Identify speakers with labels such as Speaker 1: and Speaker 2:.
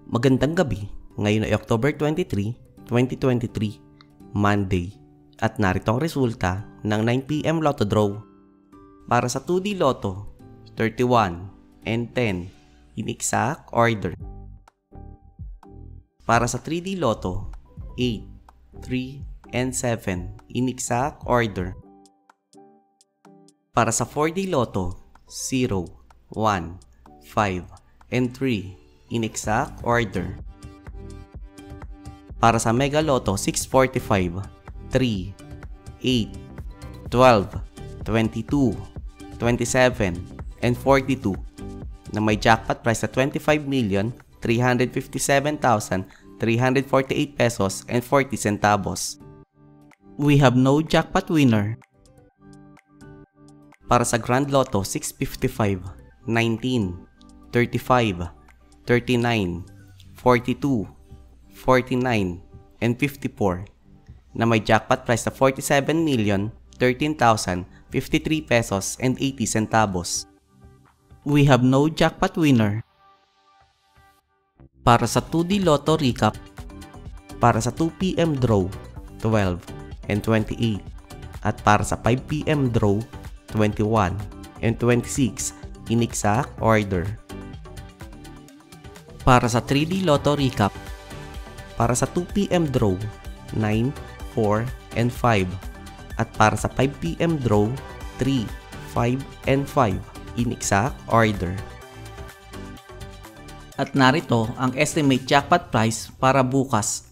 Speaker 1: Magandang gabi, ngayon ay October 23, 2023, Monday, at narito ang resulta ng 9pm Lotto Draw. Para sa 2D Lotto, 31 and 10 in exact order. Para sa 3D Lotto, 8, 3, and 7 in exact order. Para sa 4D Lotto, 0, 1, 5, and 3 in exact order. Para sa Mega Lotto 645, 3, 8, 12, 22, 27, and 42 na may jackpot price na 25,357,348 pesos and 40 centavos. We have no jackpot winner. Para sa Grand Lotto 655, 19, 35, 39, 42, 49, and 54 na may jackpot price na 47,013,053 pesos and 80 centavos. We have no jackpot winner. Para sa 2D Lotto Recap, para sa 2pm draw, 12 and 28, at para sa 5pm draw, 21 and 26 in exact order. Para sa 3D Lotto Recap, para sa 2pm draw, 9, 4, and 5, at para sa 5pm draw, 3, 5, and 5 in exact order. At narito ang estimate jackpot price para bukas,